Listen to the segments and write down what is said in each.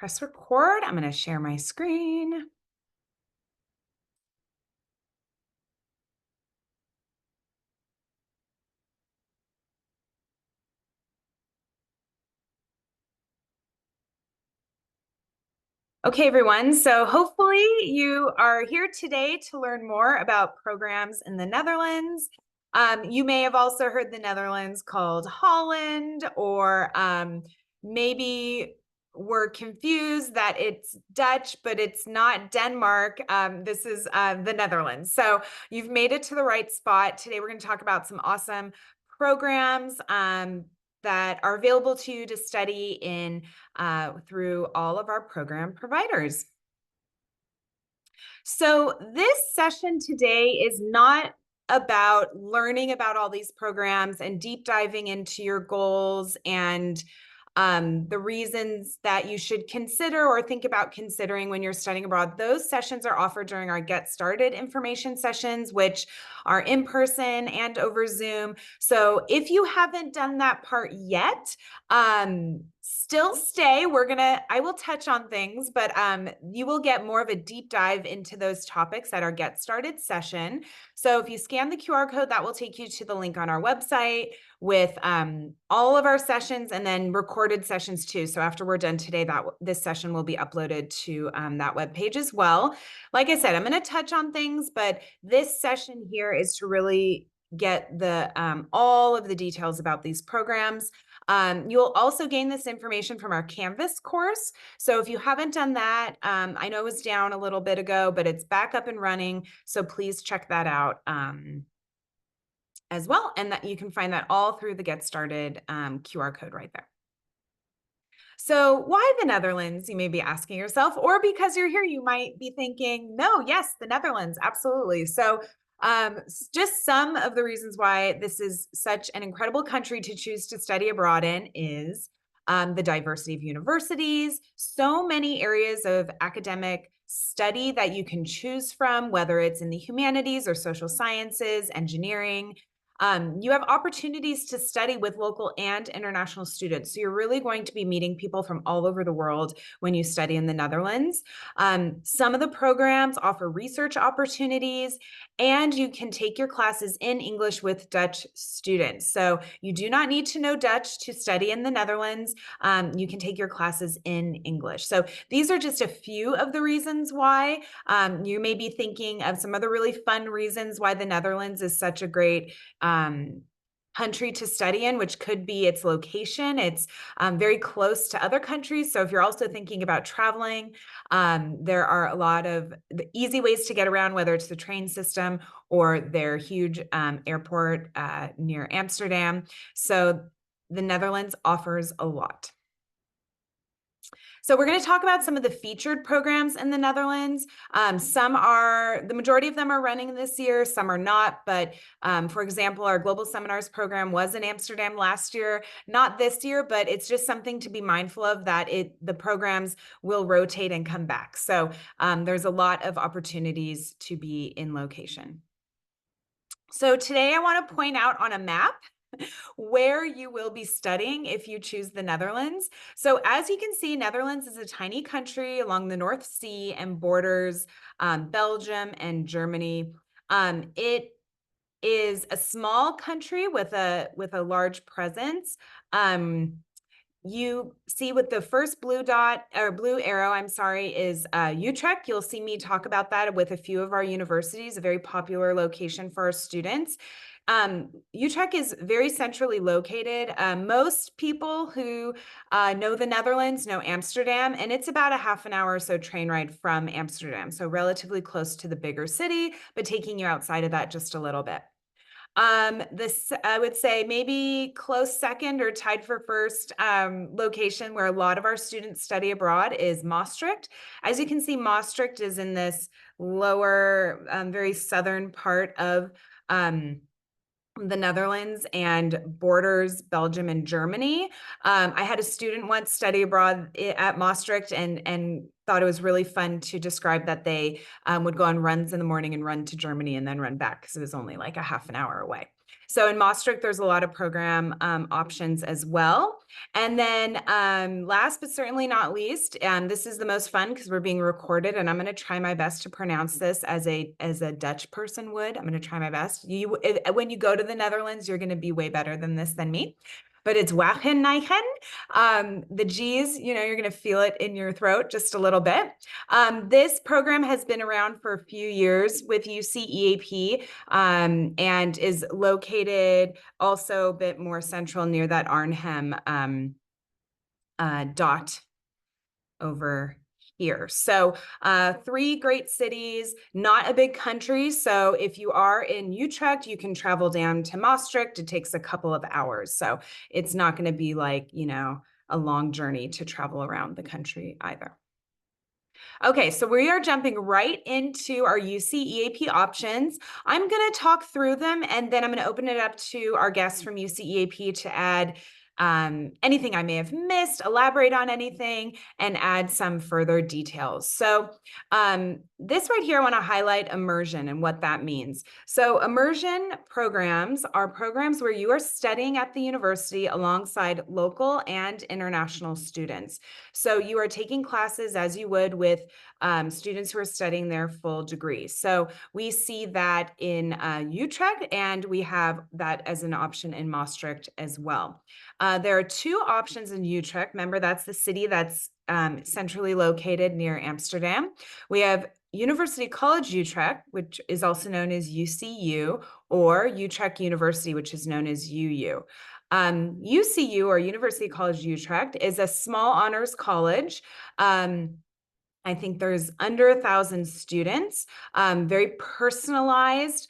press record. I'm going to share my screen. Okay, everyone. So hopefully you are here today to learn more about programs in the Netherlands. You may have also heard the Netherlands called Holland, or maybe we're confused that it's Dutch, but it's not Denmark. This is the Netherlands. So you've made it to the right spot. Today we're going to talk about some awesome programs that are available to you to study in through all of our program providers. So this session today is not about learning about all these programs and deep diving into your goals and the reasons that you should consider or think about considering when you're studying abroad. Those sessions are offered during our Get Started information sessions, which are in person and over Zoom. So if you haven't done that part yet, still stay. I will touch on things, but you will get more of a deep dive into those topics at our Get Started session. So if you scan the QR code, that will take you to the link on our website with all of our sessions and then recorded sessions too. So after we're done today, this session will be uploaded to that webpage as well. Like I said, I'm going to touch on things, but this session here is to really get the all of the details about these programs. You'll also gain this information from our Canvas course. So if you haven't done that, I know it was down a little bit ago, but it's back up and running. So please check that out as well. And that you can find that all through the Get Started QR code right there. So why the Netherlands, you may be asking yourself, or because you're here, you might be thinking, no, yes, the Netherlands, absolutely. So just some of the reasons why this is such an incredible country to choose to study abroad in is the diversity of universities, so many areas of academic study that you can choose from, whether it's in the humanities or social sciences, engineering. You have opportunities to study with local and international students. So you're really going to be meeting people from all over the world when you study in the Netherlands. Some of the programs offer research opportunities, and you can take your classes in English with Dutch students. So you do not need to know Dutch to study in the Netherlands. You can take your classes in English. So these are just a few of the reasons why. You may be thinking of some other really fun reasons why the Netherlands is such a great country to study in, which could be its location. It's very close to other countries. So if you're also thinking about traveling, there are a lot of easy ways to get around, whether it's the train system or their huge airport near Amsterdam. So the Netherlands offers a lot. So we're going to talk about some of the featured programs in the Netherlands. The majority of them are running this year, some are not. But for example, our Global Seminars program was in Amsterdam last year, not this year, but it's just something to be mindful of that the programs will rotate and come back. So there's a lot of opportunities to be in location. So today I want to point out on a map where you will be studying if you choose the Netherlands. So as you can see, Netherlands is a tiny country along the North Sea and borders Belgium and Germany. It is a small country with a large presence. You see with the first blue dot or blue arrow, I'm sorry, is Utrecht. You'll see me talk about that with a few of our universities, a very popular location for our students. Utrecht is very centrally located. Most people who know the Netherlands know Amsterdam, and it's about a half an hour or so train ride from Amsterdam. So relatively close to the bigger city, but taking you outside of that just a little bit. I would say maybe close second or tied for first location where a lot of our students study abroad is Maastricht. As you can see, Maastricht is in this lower, very southern part of the Netherlands and borders Belgium and Germany. I had a student once study abroad at Maastricht and thought it was really fun to describe that they would go on runs in the morning and run to Germany and then run back because it was only like a half an hour away. So in Maastricht, there's a lot of program options as well. And then last but certainly not least, this is the most fun because we're being recorded, and I'm going to try my best to pronounce this as a Dutch person would. I'm going to try my best. When you go to the Netherlands, you're going to be way better than this than me. But it's Wageningen. The G's, you're going to feel it in your throat just a little bit. This program has been around for a few years with UC-EAP and is located also a bit more central near that Arnhem dot over here. So 3 great cities, not a big country. So if you are in Utrecht, you can travel down to Maastricht. It takes a couple of hours. So it's not going to be like, a long journey to travel around the country either. Okay, so we are jumping right into our UC-EAP options. I'm going to talk through them, and then I'm going to open it up to our guests from UC-EAP to add anything I may have missed, elaborate on anything, and add some further details. So this right here, I want to highlight immersion and what that means. So immersion programs are programs where you are studying at the university alongside local and international students. So you are taking classes as you would with students who are studying their full degree. So we see that in Utrecht, and we have that as an option in Maastricht as well. There are 2 options in Utrecht. Remember, that's the city that's centrally located near Amsterdam. We have University College Utrecht, which is also known as UCU, or Utrecht University, which is known as UU. UCU, or University College Utrecht, is a small honors college. I think there's under 1,000 students, very personalized,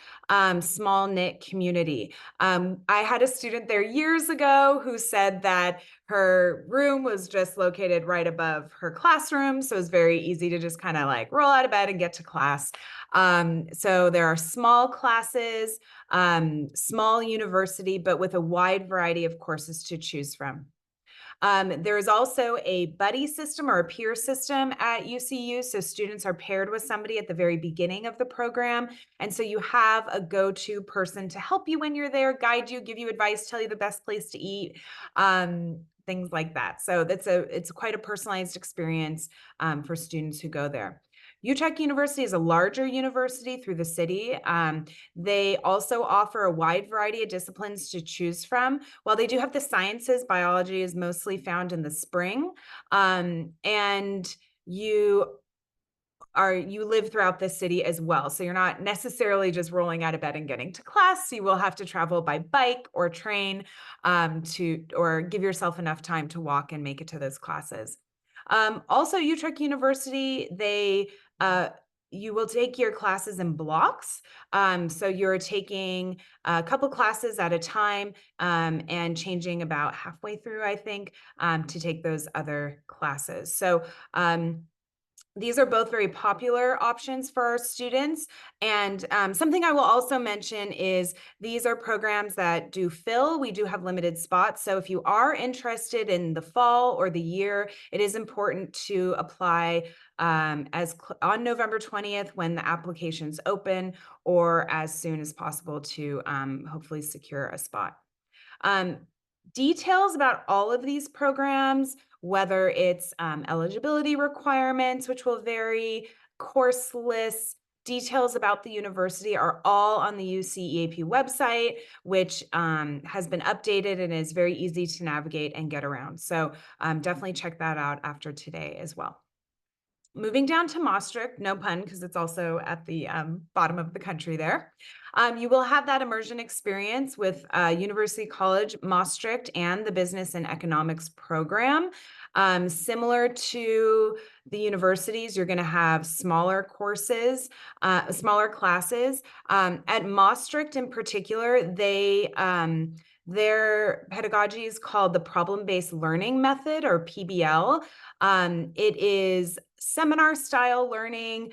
small knit community. I had a student there years ago who said that her room was just located right above her classroom. So it was very easy to just kind of like roll out of bed and get to class. So there are small classes, small university, but with a wide variety of courses to choose from. There is also a buddy system or a peer system at UCU. So students are paired with somebody at the very beginning of the program. And so you have a go-to person to help you when you're there, guide you, give you advice, tell you the best place to eat, things like that. So it's quite a personalized experience for students who go there. Utrecht University is a larger university through the city. They also offer a wide variety of disciplines to choose from. While they do have the sciences, biology is mostly found in the spring. And you live throughout the city as well. So you're not necessarily just rolling out of bed and getting to class. You will have to travel by bike or train or give yourself enough time to walk and make it to those classes. Also, Utrecht University, you will take your classes in blocks. So you're taking a couple classes at a time and changing about halfway through, I think, to take those other classes. So these are both very popular options for our students. And something I will also mention is these are programs that do fill. We do have limited spots. So if you are interested in the fall or the year, it is important to apply on November 20th when the applications open, or as soon as possible to hopefully secure a spot. Details about all of these programs, whether it's eligibility requirements, which will vary, course lists, details about the university are all on the UC-EAP website, which has been updated and is very easy to navigate and get around. So definitely check that out after today as well. Moving down to Maastricht, no pun, because it's also at the bottom of the country there. You will have that immersion experience with University College Maastricht and the Business and Economics program. Similar to the universities, you're going to have smaller courses, smaller classes. At Maastricht in particular, their pedagogy is called the problem-based learning method, or PBL. It is seminar style learning,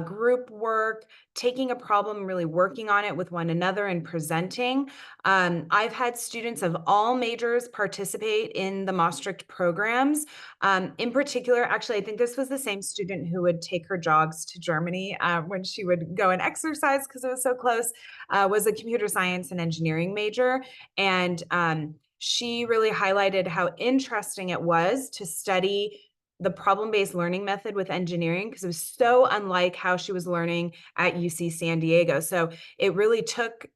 group work, taking a problem, really working on it with one another and presenting. I've had students of all majors participate in the Maastricht programs. In particular, actually, I think this was the same student who would take her jogs to Germany when she would go and exercise because it was so close, was a computer science and engineering major. And she really highlighted how interesting it was to study the problem-based learning method with engineering because it was so unlike how she was learning at UC San Diego. So it really took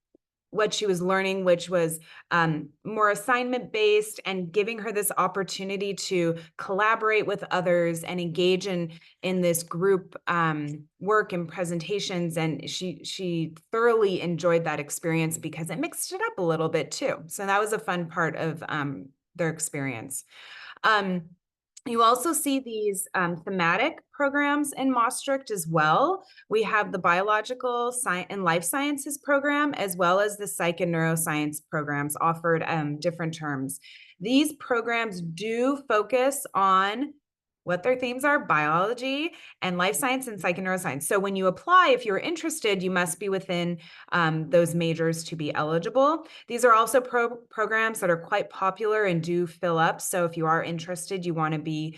what she was learning, which was more assignment-based, and giving her this opportunity to collaborate with others and engage in this group work and presentations. And she thoroughly enjoyed that experience because it mixed it up a little bit too. So that was a fun part of their experience. You also see these thematic programs in Maastricht as well. We have the biological science and life sciences program, as well as the psych and neuroscience programs offered different terms. These programs do focus on what their themes are: biology and life science and psych and neuroscience. So when you apply, if you're interested, you must be within those majors to be eligible. These are also programs that are quite popular and do fill up. So if you are interested, you want to be,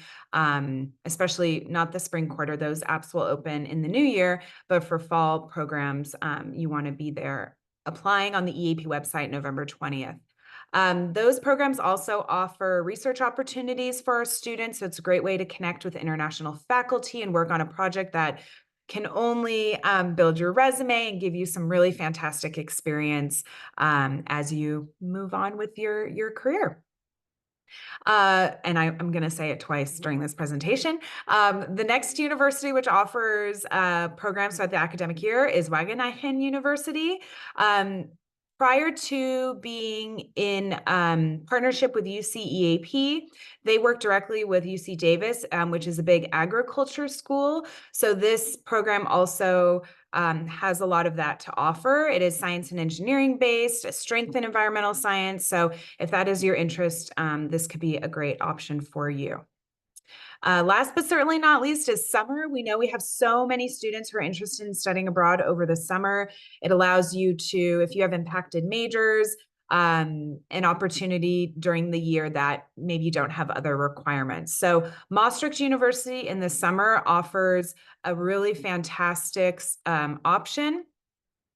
especially not the spring quarter, those apps will open in the new year, but for fall programs, you want to be there applying on the EAP website November 20th. Those programs also offer research opportunities for our students. So it's a great way to connect with international faculty and work on a project that can only build your resume and give you some really fantastic experience as you move on with your career. And I'm going to say it twice during this presentation. The next university which offers programs throughout the academic year is Wageningen University. Prior to being in partnership with UC EAP, they work directly with UC Davis, which is a big agriculture school. So this program also has a lot of that to offer. It is science and engineering based, strength in environmental science. So if that is your interest, this could be a great option for you. Last but certainly not least is summer. We know we have so many students who are interested in studying abroad over the summer. It allows you to, if you have impacted majors, an opportunity during the year that maybe you don't have other requirements. So Maastricht University in the summer offers a really fantastic option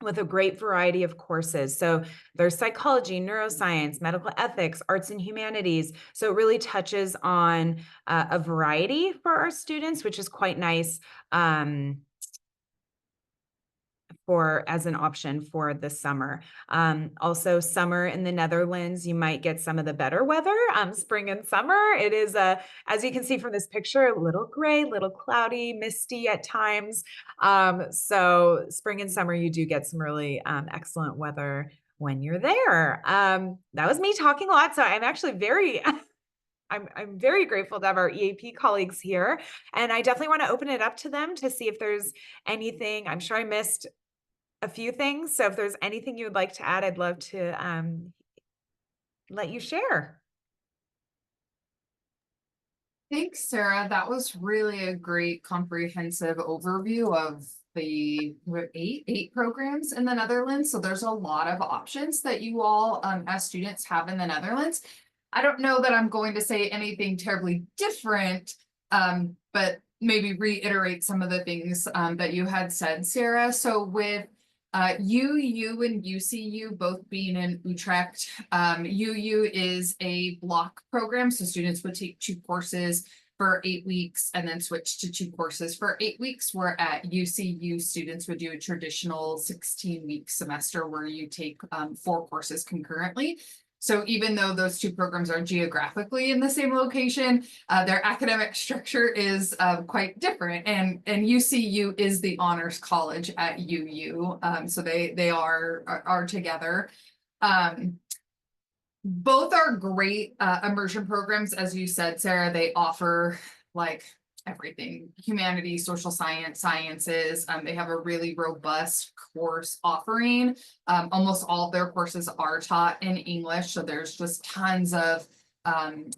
with a great variety of courses. So there's psychology, neuroscience, medical ethics, arts and humanities. So it really touches on a variety for our students, which is quite nice as an option for the summer. Also summer in the Netherlands, you might get some of the better weather, spring and summer. It is, as you can see from this picture, a little gray, little cloudy, misty at times. So spring and summer, you do get some really excellent weather when you're there. That was me talking a lot. So I'm actually I'm very grateful to have our EAP colleagues here, and I definitely want to open it up to them to see if there's anything. I'm sure I missed a few things. So if there's anything you would like to add, I'd love to let you share. Thanks, Sarah. That was really a great comprehensive overview of the eight programs in the Netherlands. So there's a lot of options that you all as students have in the Netherlands. I don't know that I'm going to say anything terribly different, but maybe reiterate some of the things that you had said, Sarah. So with UU and UCU both being in Utrecht, UU is a block program. So students would take 2 courses for 8 weeks and then switch to 2 courses for 8 weeks, where at UCU students would do a traditional 16-week semester where you take 4 courses concurrently. So even though those 2 programs are geographically in the same location, their academic structure is quite different. And UCU is the honors college at UU, so they are together. Both are great immersion programs, as you said, Sarah. They offer like everything: humanities, social sciences. They have a really robust course offering. Almost all of their courses are taught in English, so there's just tons of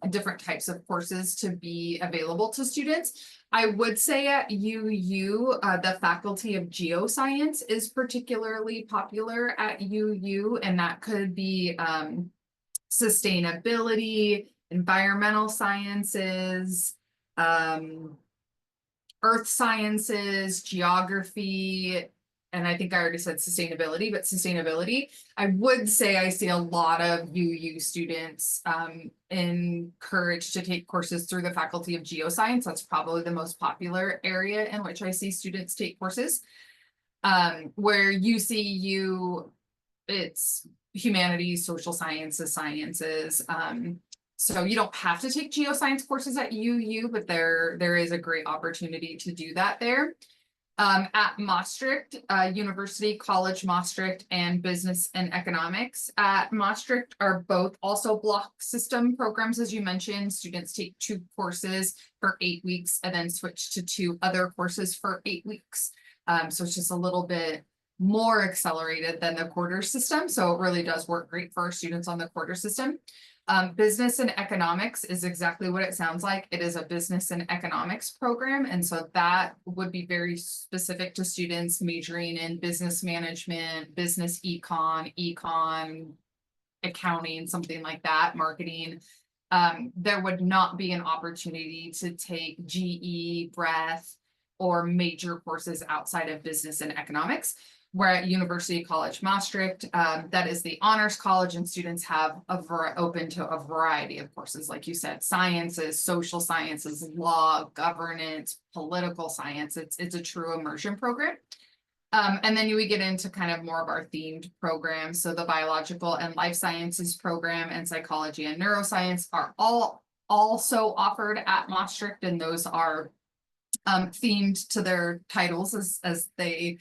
different types of courses to be available to students. I would say at UU, the Faculty of Geoscience is particularly popular at UU, and that could be sustainability, environmental sciences, earth sciences, geography, and I think I already said sustainability, but sustainability. I would say I see a lot of UU students encouraged to take courses through the Faculty of Geoscience. That's probably the most popular area in which I see students take courses. Where UCU, it's humanities, social sciences, so you don't have to take geoscience courses at UU, but there is a great opportunity to do that there. At Maastricht, University College Maastricht and Business and Economics at Maastricht are both also block system programs. As you mentioned, students take 2 courses for 8 weeks and then switch to 2 other courses for 8 weeks. So it's just a little bit more accelerated than the quarter system. So it really does work great for our students on the quarter system. Business and economics is exactly what it sounds like. It is a business and economics program. And so that would be very specific to students majoring in business management, business econ, accounting, something like that, marketing. There would not be an opportunity to take GE, breadth, or major courses outside of business and economics. We're at University College Maastricht. That is the honors college, and students have open to a variety of courses, like you said, sciences, social sciences, law, governance, political science. It's a true immersion program. And then we get into kind of more of our themed programs. So the biological and life sciences program and psychology and neuroscience are all also offered at Maastricht, and those are themed to their titles as they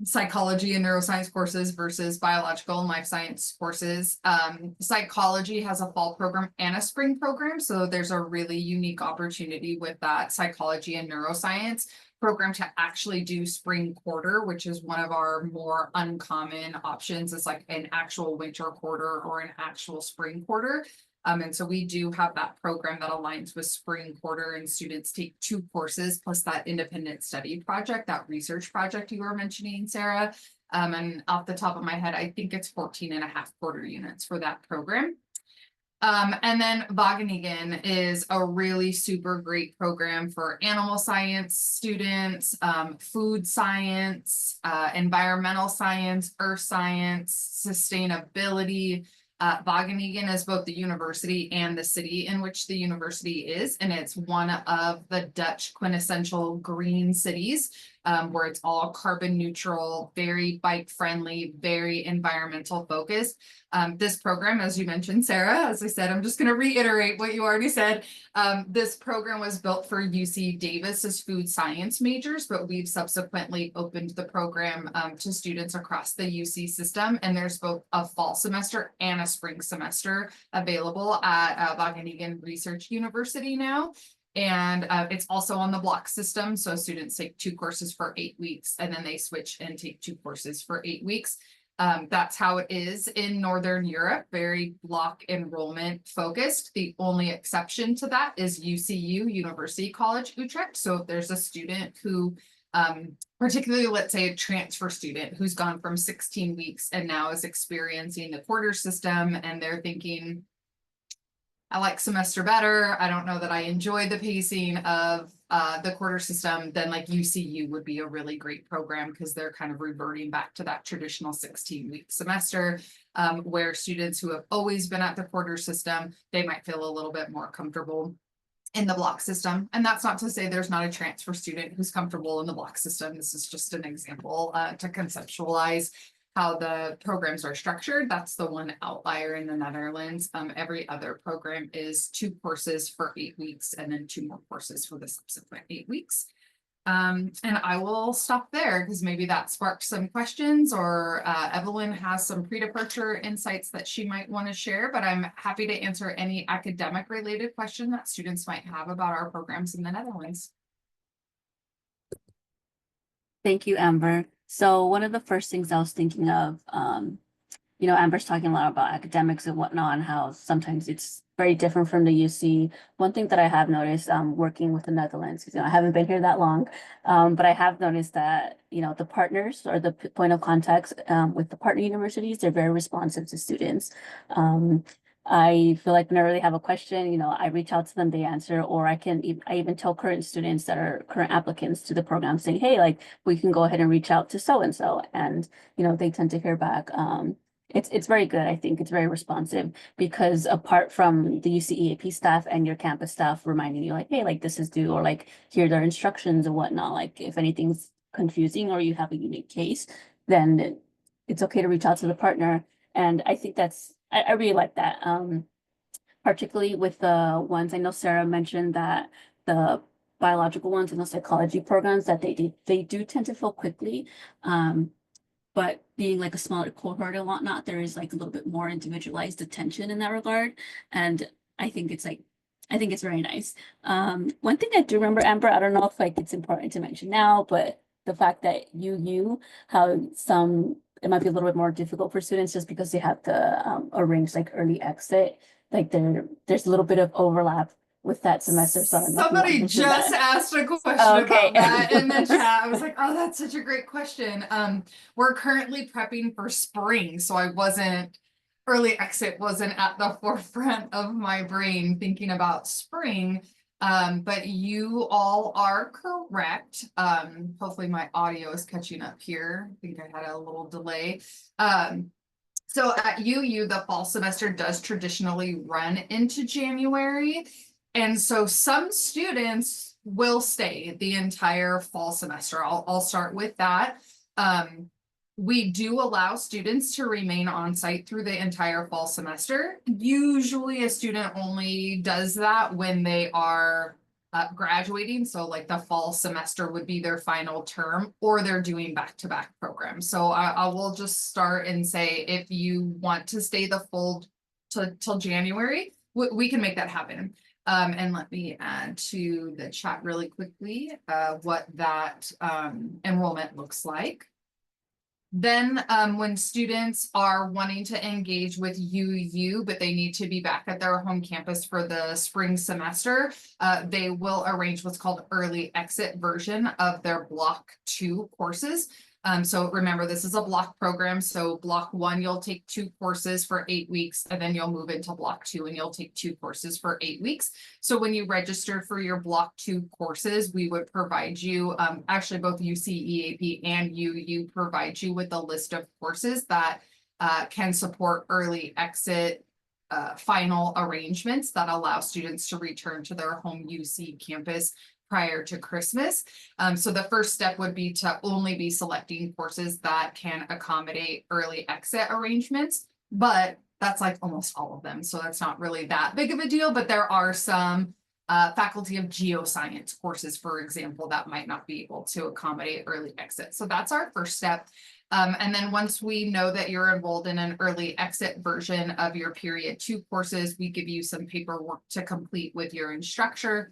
psychology and neuroscience courses versus biological and life science courses. Psychology has a fall program and a spring program. So there's a really unique opportunity with that psychology and neuroscience program to actually do spring quarter, which is one of our more uncommon options. It's like an actual winter quarter or an actual spring quarter. And so we do have that program that aligns with spring quarter, and students take 2 courses plus that independent study project, that research project you were mentioning, Sarah. And off the top of my head, I think it's 14.5 quarter units for that program. And then Wageningen is a really super great program for animal science students, food science, environmental science, earth science, sustainability. Wageningen is both the university and the city in which the university is, and it's one of the Dutch quintessential green cities, where it's all carbon neutral, very bike friendly, very environmental focused. This program, as you mentioned, Sarah, as I said, I'm just going to reiterate what you already said. This program was built for UC Davis's food science majors, but we've subsequently opened the program to students across the UC system. And there's both a fall semester and a spring semester available at Wageningen Research University now. And it's also on the block system. So students take 2 courses for 8 weeks, and then they switch and take 2 courses for 8 weeks. That's how it is in Northern Europe, very block enrollment focused. The only exception to that is UCU, University College Utrecht. So if there's a student who, particularly let's say a transfer student who's gone from 16 weeks and now is experiencing the quarter system, and they're thinking, I like semester better, I don't know that I enjoy the pacing of the quarter system, then like UCU would be a really great program because they're kind of reverting back to that traditional 16-week semester, where students who have always been at the quarter system, they might feel a little bit more comfortable in the block system. And that's not to say there's not a transfer student who's comfortable in the block system. This is just an example to conceptualize how the programs are structured. That's the one outlier in the Netherlands. Every other program is 2 courses for 8 weeks and then 2 more courses for the subsequent 8 weeks. And I will stop there because maybe that sparked some questions, or Evelyn has some pre-departure insights that she might want to share, but I'm happy to answer any academic related question that students might have about our programs in the Netherlands. Thank you, Amber. So one of the first things I was thinking of you know, Amber's talking a lot about academics and whatnot and how sometimes it's very different from the UC. One thing that I have noticed, working with the Netherlands, 'cause, you know, I haven't been here that long, but I have noticed that, you know, the partners or the point of contacts, with the partner universities, they're very responsive to students. I feel like whenever they have a question, you know, I reach out to them, they answer, or I even tell current students that are current applicants to the program saying, hey, like, we can go ahead and reach out to so-and-so, and, you know, they tend to hear back. It's very good. I think it's very responsive because apart from the UC EAP staff and your campus staff reminding you like, hey, like this is due, or like here are their instructions and whatnot. Like if anything's confusing or you have a unique case, then it's okay to reach out to the partner. And I think I really like that. Particularly with the ones I know Sarah mentioned that the biological ones and the psychology programs that they do tend to fill quickly. But being like a smaller cohort and whatnot, there is like a little bit more individualized attention in that regard. And I think it's like, I think it's very nice. One thing I do remember, Amber, I don't know if like it's important to mention now, but the fact that how it might be a little bit more difficult for students just because they have to arrange like early exit. Like there's a little bit of overlap with that semester. So I don't know if you want to Somebody mention just that. asked a question Okay. about that in the chat. I was like, oh, that's such a great question. We're currently prepping for spring, so early exit wasn't at the forefront of my brain thinking about spring. But you all are correct. Hopefully my audio is catching up here. I think I had a little delay. So at UU, the fall semester does traditionally run into January. And so some students will stay the entire fall semester. I'll start with that. We do allow students to remain on site through the entire fall semester. Usually a student only does that when they are graduating. So like the fall semester would be their final term, or they're doing back-to-back programs. So I will just start and say, if you want to stay the full till January, we can make that happen. And let me add to the chat really quickly what that enrollment looks like. Then when students are wanting to engage with UU, but they need to be back at their home campus for the spring semester, they will arrange what's called early exit version of their block 2 courses. So remember, this is a block program. So block 1, you'll take 2 courses for 8 weeks, and then you'll move into block 2 and you'll take 2 courses for 8 weeks. So when you register for your block 2 courses, we would provide you, actually both UC EAP and UU provide you with a list of courses that can support early exit final arrangements that allow students to return to their home UC campus prior to Christmas. So the first step would be to only be selecting courses that can accommodate early exit arrangements, but that's like almost all of them. So that's not really that big of a deal, but there are some Faculty of Geoscience courses, for example, that might not be able to accommodate early exit. So that's our first step. And then once we know that you're enrolled in an early exit version of your period 2 courses, we give you some paperwork to complete with your instructor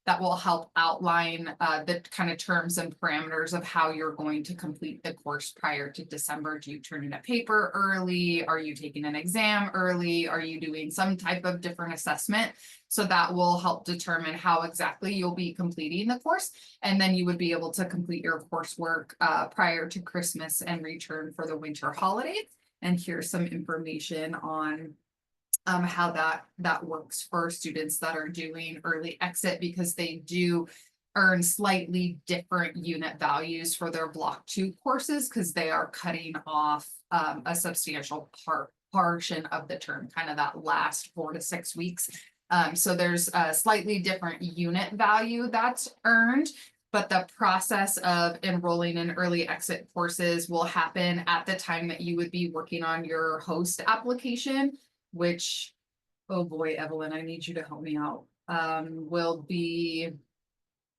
that will help outline the kind of terms and parameters of how you're going to complete the course prior to December. Do you turn in a paper early? Are you taking an exam early? Are you doing some type of different assessment? So that will help determine how exactly you'll be completing the course. And then you would be able to complete your coursework prior to Christmas and return for the winter holidays. And here's some information on how that works for students that are doing early exit, because they do earn slightly different unit values for their block 2 courses because they are cutting off a substantial portion of the term, kind of that last 4 to 6 weeks. So there's a slightly different unit value that's earned, but the process of enrolling in early exit courses will happen at the time that you would be working on your host application, which, oh boy, Evelyn, I need you to help me out, will be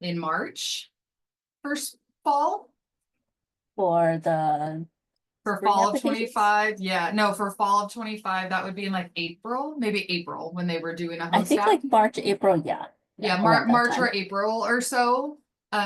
in March, first fall. For the For spring fall of applications? 25, yeah, no, for fall of 25, that would be in like April, maybe April, when they were doing a I host think app. like March, April, yeah. Yeah, around that March time. or April or so.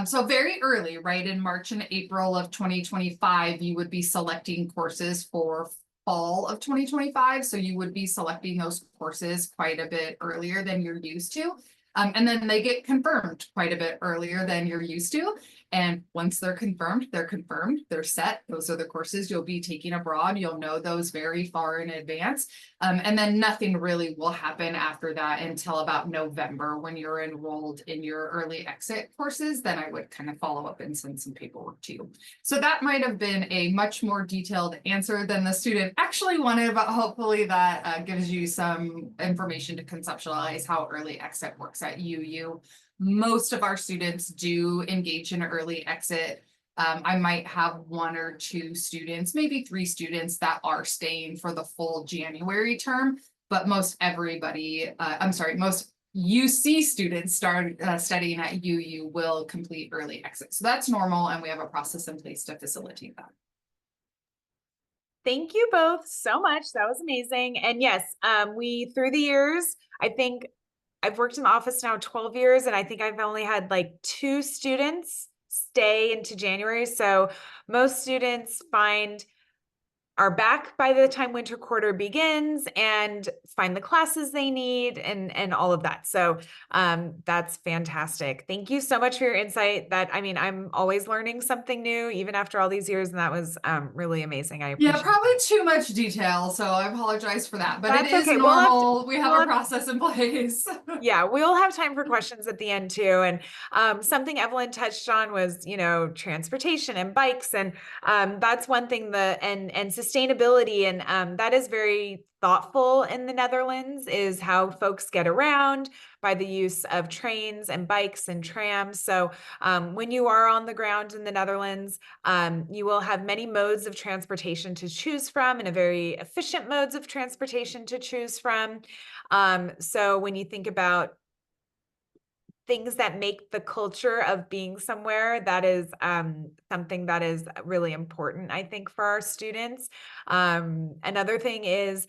So very early, right? In March and April of 2025, you would be selecting courses for fall of 2025. So you would be selecting those courses quite a bit earlier than you're used to. And then they get confirmed quite a bit earlier than you're used to. And once they're confirmed, they're set. Those are the courses you'll be taking abroad. You'll know those very far in advance. And then nothing really will happen after that until about November when you're enrolled in your early exit courses. Then I would kind of follow up and send some paperwork to you. So that might have been a much more detailed answer than the student actually wanted, but hopefully that gives you some information to conceptualize how early exit works at UU. Most of our students do engage in early exit. I might have 1 or 2 students, maybe 3 students that are staying for the full January term, but most everybody, most UC students studying at UU will complete early exit. So that's normal, and we have a process in place to facilitate that. Thank you both so much. That was amazing. And yes, we, through the years, I think I've worked in the office now 12 years, and I think I've only had like 2 students stay into January. So most students are back by the time winter quarter begins and find the classes they need and all of that. So that's fantastic. Thank you so much for your insight. I'm always learning something new, even after all these years, and that was really amazing. I appreciate probably too much detail, so I apologize for that, but That's it is okay. normal. We have a process in place. Yeah, we'll have time for questions at the end too. And something Evelyn touched on was, transportation and bikes. And that's one thing and sustainability. And that is very thoughtful in the Netherlands, is how folks get around by the use of trains and bikes and trams. So when you are on the ground in the Netherlands, you will have many modes of transportation to choose from, and a very efficient modes of transportation to choose from. So when you think about things that make the culture of being somewhere, that is something that is really important, I think, for our students. Another thing is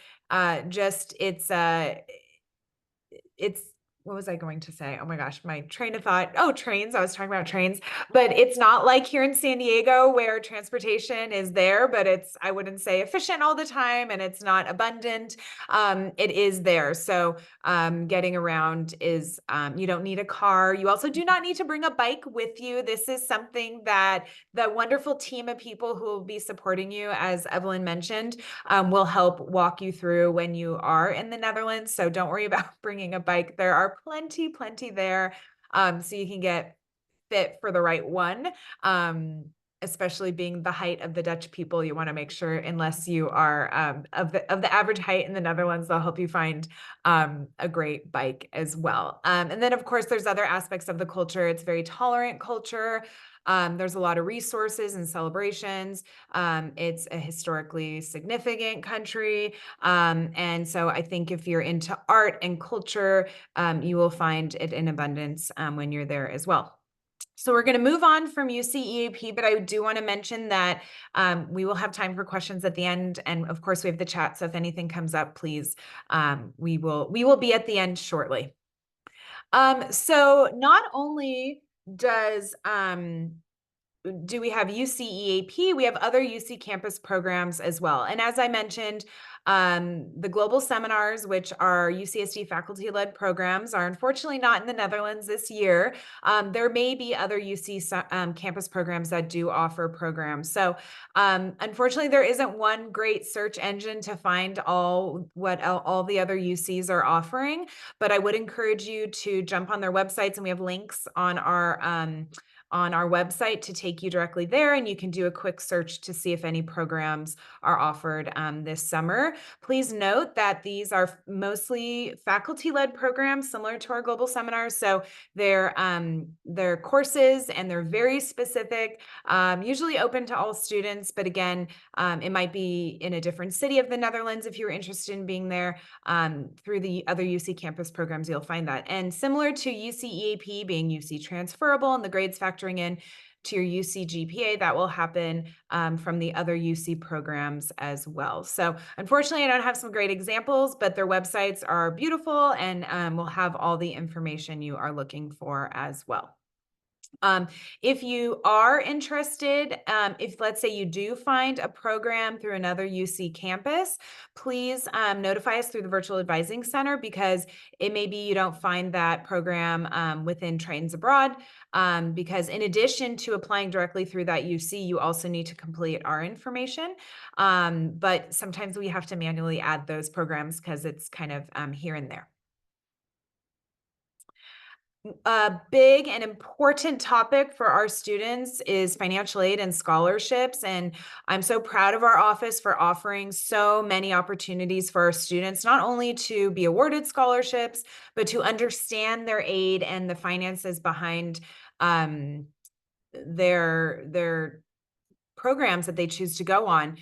it's what was I going to say? Oh my gosh, my train of thought. Oh, trains. I was talking about trains, but it's not like here in San Diego where transportation is there, but I wouldn't say efficient all the time, and it's not abundant. It is there. So getting around is, you don't need a car. You also do not need to bring a bike with you. This is something that the wonderful team of people who will be supporting you, as Evelyn mentioned, will help walk you through when you are in the Netherlands. So don't worry about bringing a bike. There are plenty there, so you can get fit for the right one. Especially being the height of the Dutch people, you want to make sure, unless you are of the average height in the Netherlands, they'll help you find a great bike as well. And then, of course, there's other aspects of the culture. It's a very tolerant culture. There's a lot of resources and celebrations. It's a historically significant country. And so I think if you're into art and culture, you will find it in abundance when you're there as well. So we're going to move on from UC EAP, but I do want to mention that we will have time for questions at the end. And of course, we have the chat. So if anything comes up, please, we will be at the end shortly. So not only do we have UC EAP, we have other UC campus programs as well. And as I mentioned, the global seminars, which are UCSD faculty-led programs, are unfortunately not in the Netherlands this year. There may be other UC campus programs that do offer programs. So unfortunately, there isn't one great search engine to find all the other UCs are offering, but I would encourage you to jump on their websites, and we have links on our website to take you directly there, and you can do a quick search to see if any programs are offered this summer. Please note that these are mostly faculty-led programs, similar to our global seminars. So they're courses, and they're very specific, usually open to all students. But again, it might be in a different city of the Netherlands if you're interested in being there. Through the other UC campus programs, you'll find that. And similar to UC EAP being UC transferable and the grades factoring in to your UC GPA, that will happen from the other UC programs as well. So unfortunately, I don't have some great examples, but their websites are beautiful, and will have all the information you are looking for as well. If you are interested, if let's say you do find a program through another UC campus, please notify us through the Virtual Advising Center, because it may be you don't find that program within Tritons Abroad, because in addition to applying directly through that UC, you also need to complete our information. But sometimes we have to manually add those programs because it's kind of here and there. A big and important topic for our students is financial aid and scholarships. And I'm so proud of our office for offering so many opportunities for our students, not only to be awarded scholarships, but to understand their aid and the finances behind their programs that they choose to go on.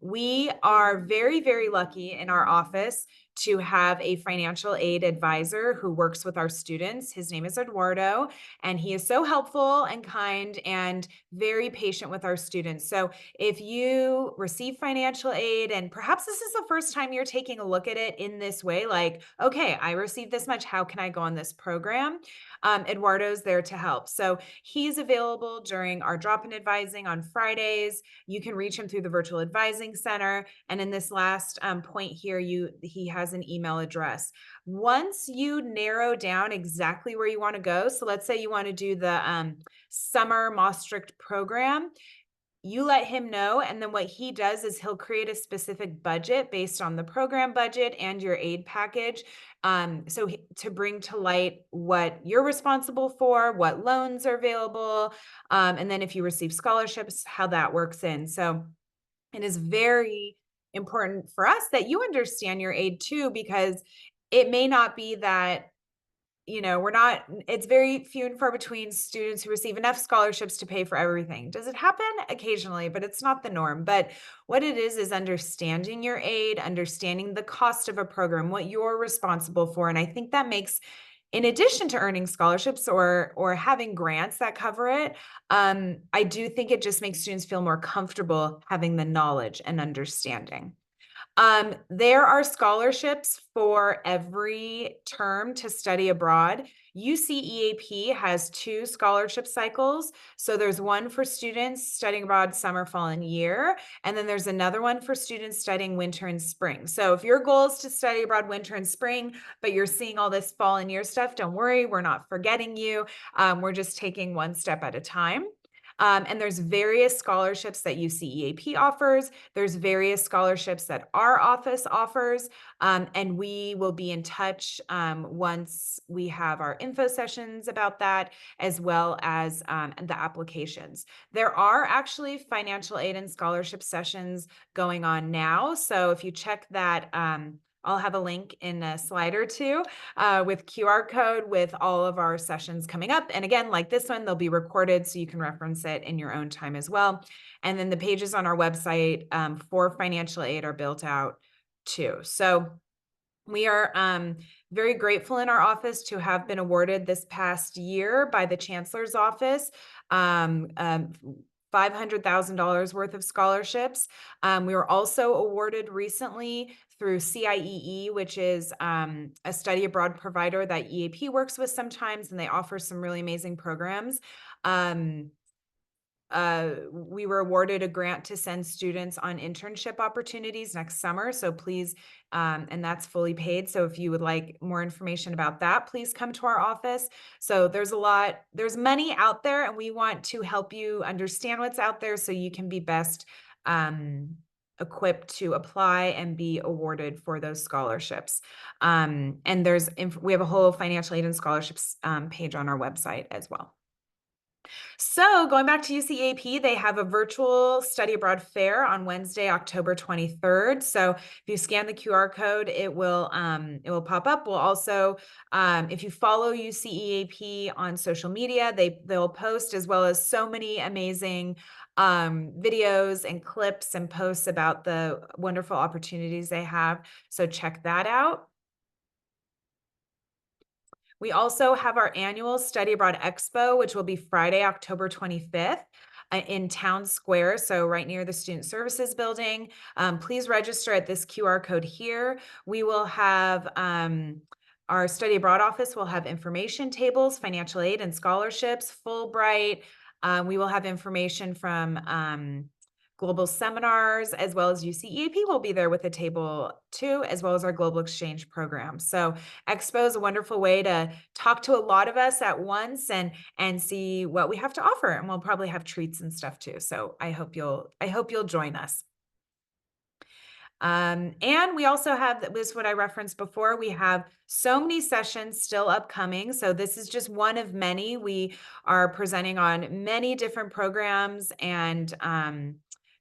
We are very, very lucky in our office to have a financial aid advisor who works with our students. His name is Eduardo, and he is so helpful and kind and very patient with our students. So if you receive financial aid, and perhaps this is the first time you're taking a look at it in this way, like, okay, I received this much, how can I go on this program? Eduardo's there to help. So he's available during our drop-in advising on Fridays. You can reach him through the Virtual Advising Center. And in this last point here, he has an email address. Once you narrow down exactly where you want to go, so let's say you want to do the summer Maastricht program, you let him know, and then what he does is he'll create a specific budget based on the program budget and your aid package. To bring to light what you're responsible for, what loans are available, and then if you receive scholarships, how that works in. So it is very important for us that you understand your aid too, because it may not be that, it's very few and far between students who receive enough scholarships to pay for everything. Does it happen? Occasionally, but it's not the norm. But what it is understanding your aid, understanding the cost of a program, what you're responsible for. And I think that makes, in addition to earning scholarships or having grants that cover it, I do think it just makes students feel more comfortable having the knowledge and understanding. There are scholarships for every term to study abroad. UCEAP has 2 scholarship cycles. So there's one for students studying abroad summer, fall, and year. And then there's another one for students studying winter and spring. So if your goal is to study abroad winter and spring, but you're seeing all this fall and year stuff, don't worry, we're not forgetting you. We're just taking one step at a time. And there's various scholarships that UCEAP offers. There's various scholarships that our office offers. And we will be in touch once we have our info sessions about that, as well as the applications. There are actually financial aid and scholarship sessions going on now. So if you check that, I'll have a link in a slide or two with QR code with all of our sessions coming up. And again, like this one, they'll be recorded so you can reference it in your own time as well. And then the pages on our website for financial aid are built out too. So we are very grateful in our office to have been awarded this past year by the Chancellor's Office $500,000 worth of scholarships. We were also awarded recently through CIEE, which is a study abroad provider that EAP works with sometimes, and they offer some really amazing programs. We were awarded a grant to send students on internship opportunities next summer. So please, and that's fully paid. So if you would like more information about that, please come to our office. So there's money out there, and we want to help you understand what's out there so you can be best equipped to apply and be awarded for those scholarships. And we have a whole financial aid and scholarships page on our website as well. So going back to UCEAP, they have a virtual study abroad fair on Wednesday, October 23rd. So if you scan the QR code, it will pop up. We'll also, if you follow UCEAP on social media, they'll post, as well as so many amazing videos and clips and posts about the wonderful opportunities they have. So check that out. We also have our annual Study Abroad Expo, which will be Friday, October 25th in Town Square, so right near the Student Services Building. Please register at this QR code here. We will have Our study abroad office will have information tables, financial aid and scholarships, Fulbright. We will have information from global seminars, as well as UCEAP will be there with a table too, as well as our global exchange program. So Expo is a wonderful way to talk to a lot of us at once and see what we have to offer. And we'll probably have treats and stuff too. So I hope you'll join us. And we also have, this is what I referenced before, we have so many sessions still upcoming. So this is just one of many. We are presenting on many different programs and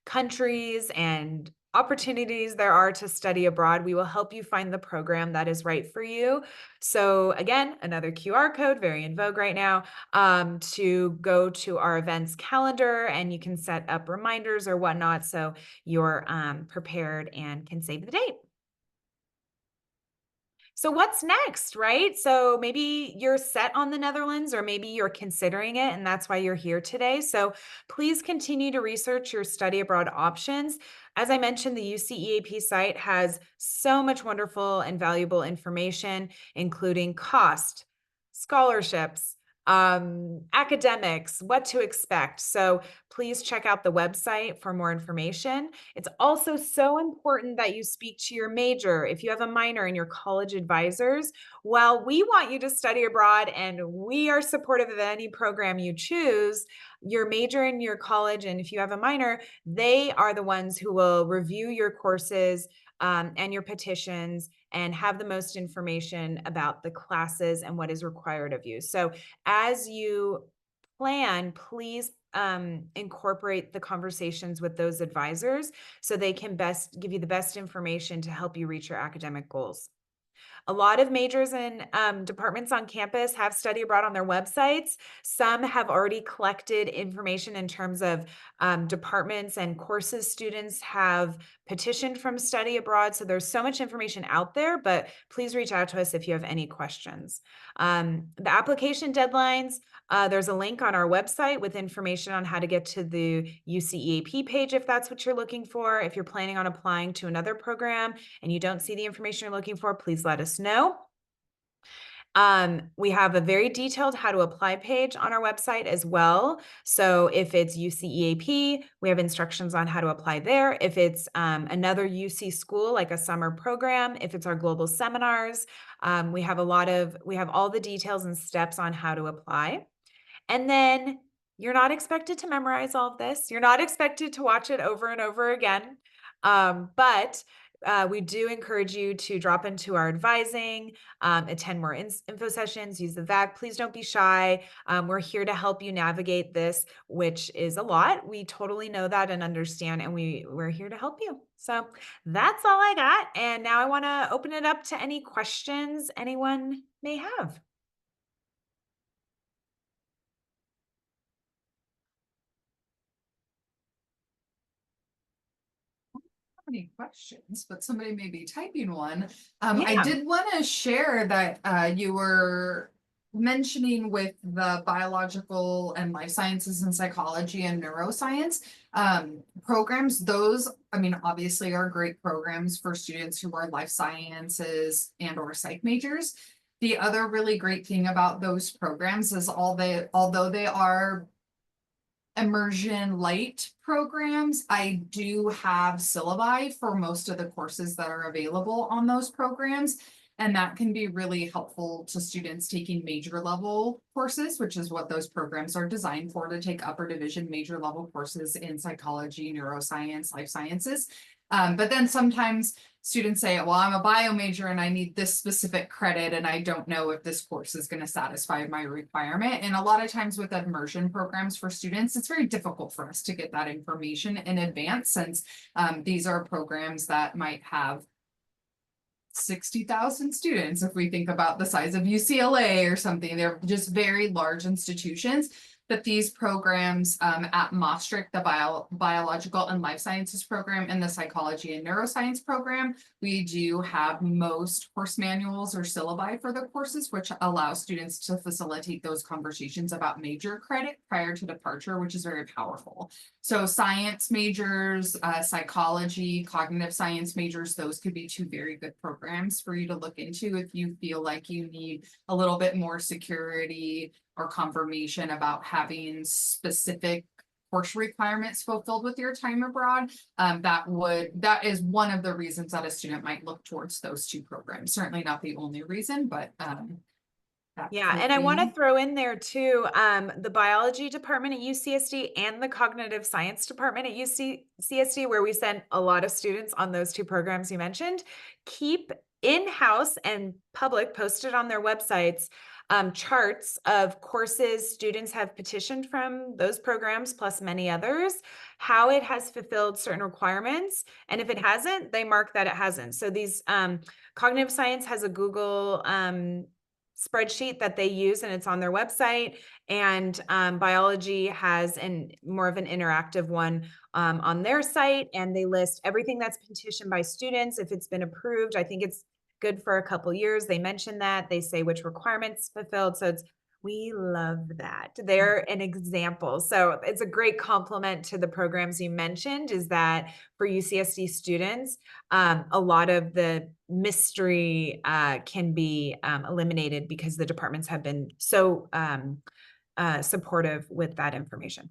countries and opportunities there are to study abroad. We will help you find the program that is right for you. So again, another QR code, very in vogue right now, to go to our events calendar, and you can set up reminders or whatnot so you're prepared and can save the date. So what's next, right? So maybe you're set on the Netherlands, or maybe you're considering it, and that's why you're here today. So please continue to research your study abroad options. As I mentioned, the UCEAP site has so much wonderful and valuable information, including cost, scholarships, academics, what to expect. So please check out the website for more information. It's also so important that you speak to your major. If you have a minor, and your college advisors, while we want you to study abroad and we are supportive of any program you choose, your major and your college, and if you have a minor, they are the ones who will review your courses and your petitions and have the most information about the classes and what is required of you. So as you plan, please incorporate the conversations with those advisors so they can best give you the best information to help you reach your academic goals. A lot of majors and departments on campus have study abroad on their websites. Some have already collected information in terms of departments and courses students have petitioned from study abroad. So there's so much information out there, but please reach out to us if you have any questions. The application deadlines, there's a link on our website with information on how to get to the UCEAP page if that's what you're looking for. If you're planning on applying to another program and you don't see the information you're looking for, please let us know. We have a very detailed how to apply page on our website as well. So if it's UCEAP, we have instructions on how to apply there. If it's another UC school, like a summer program, if it's our global seminars, we have all the details and steps on how to apply. And then you're not expected to memorize all of this. You're not expected to watch it over and over again. But we do encourage you to drop into our advising, attend more info sessions, use the VAC. Please don't be shy. We're here to help you navigate this, which is a lot. We totally know that and understand, and we're here to help you. So that's all I got. And now I want to open it up to any questions anyone may have. Any questions, but somebody may be typing one. Yeah. I did want to share that you were mentioning with the biological and life sciences and psychology and neuroscience programs. Those, I mean, obviously are great programs for students who are life sciences and or psych majors. The other really great thing about those programs is although they are immersion light programs, I do have syllabi for most of the courses that are available on those programs. And that can be really helpful to students taking major level courses, which is what those programs are designed for, to take upper division major level courses in psychology, neuroscience, life sciences. But then sometimes students say, well, I'm a bio major and I need this specific credit, and I don't know if this course is going to satisfy my requirement. And a lot of times with immersion programs for students, it's very difficult for us to get that information in advance, since these are programs that might have 60,000 students. If we think about the size of UCLA or something, they're just very large institutions. But these programs at Maastricht, the biological and life sciences program, and the psychology and neuroscience program, we do have most course manuals or syllabi for the courses, which allow students to facilitate those conversations about major credit prior to departure, which is very powerful. So science majors, psychology, cognitive science majors, those could be two very good programs for you to look into if you feel like you need a little bit more security or confirmation about having specific course requirements fulfilled with your time abroad. That is one of the reasons that a student might look towards those two programs. Certainly not the only reason, but yeah, and I want to throw in there too, the biology department at UCSD and the cognitive science department at UCSD, where we send a lot of students on those two programs you mentioned, keep in-house and public posted on their websites charts of courses students have petitioned from those programs plus many others, how it has fulfilled certain requirements, and if it hasn't, they mark that it hasn't. So these cognitive science has a Google spreadsheet that they use, and it's on their website, and biology has more of an interactive one on their site, and they list everything that's petitioned by students. If it's been approved, I think it's good for a couple years. They mention that, they say which requirements fulfilled. So we love that. They're an example. So it's a great compliment to the programs you mentioned, is that for UCSD students, a lot of the mystery can be eliminated because the departments have been so supportive with that information.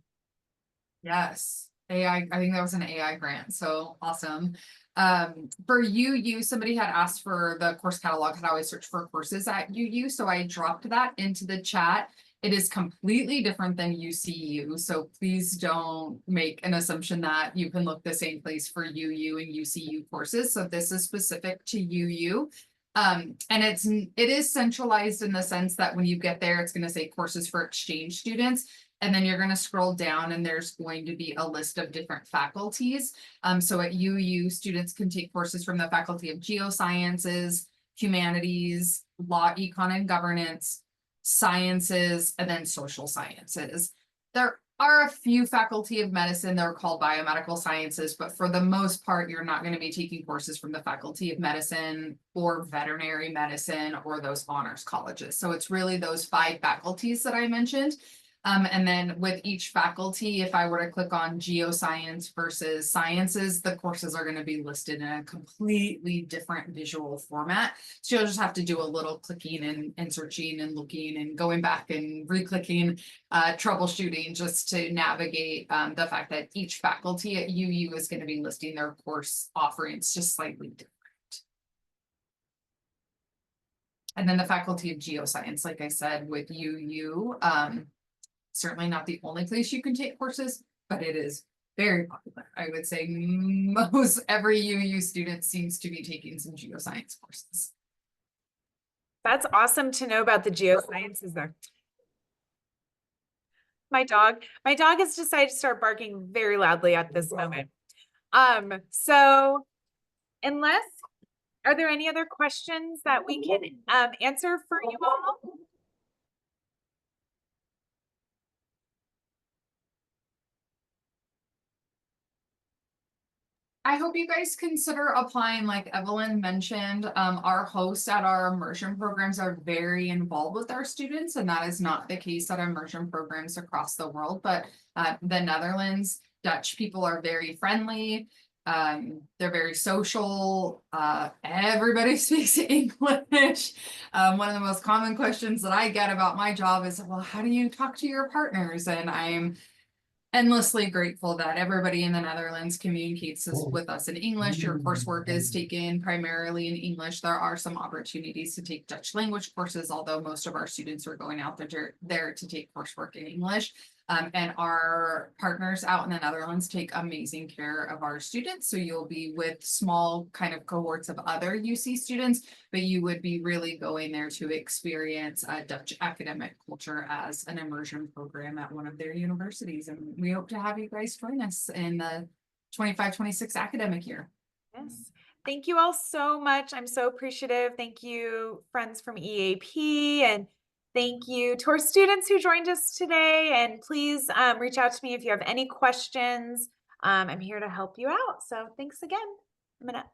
Yes. AI, I think that was an AI grant, so awesome. For UU, somebody had asked for the course catalog, how do I search for courses at UU? So I dropped that into the chat. It is completely different than UCU, so please don't make an assumption that you can look the same place for UU and UCU courses. So this is specific to UU. And it is centralized in the sense that when you get there, it's going to say courses for exchange students. And then you're going to scroll down and there's going to be a list of different faculties. So at UU, students can take courses from the Faculty of Geosciences, Humanities, Law, Econ, and Governance, Sciences, and then Social Sciences. There are a few Faculty of Medicine that are called Biomedical Sciences, but for the most part, you're not going to be taking courses from the Faculty of Medicine or Veterinary Medicine or those honors colleges. So it's really those 5 faculties that I mentioned. And then with each faculty, if I were to click on geoscience versus sciences, the courses are going to be listed in a completely different visual format. So you'll just have to do a little clicking and searching and looking and going back and re-clicking, troubleshooting just to navigate the fact that each faculty at UU is going to be listing their course offerings just slightly different. And then the Faculty of Geoscience, like I said, with UU, certainly not the only place you can take courses, but it is very popular. I would say most every UU student seems to be taking some geoscience courses. That's awesome to know about the geosciences there. My dog has decided to start barking very loudly at this moment. So unless, are there any other questions that we can answer for you all? I hope you guys consider applying, like Evelyn mentioned. Our hosts at our immersion programs are very involved with our students, and that is not the case at immersion programs across the world. But the Netherlands, Dutch people are very friendly. They're very social. Everybody speaks English. One of the most common questions that I get about my job is, well, how do you talk to your partners? And I'm endlessly grateful that everybody in the Netherlands communicates with us in English. Your coursework is taken primarily in English. There are some opportunities to take Dutch language courses, although most of our students are going out there to take coursework in English. And our partners out in the Netherlands take amazing care of our students. So you'll be with small kind of cohorts of other UC students, but you would be really going there to experience Dutch academic culture as an immersion program at one of their universities. And we hope to have you guys join us in the 25-26 academic year. Yes. Thank you all so much. I'm so appreciative. Thank you, friends from EAP and Thank you to our students who joined us today. And please reach out to me if you have any questions. I'm here to help you out. So thanks again. I'm gonna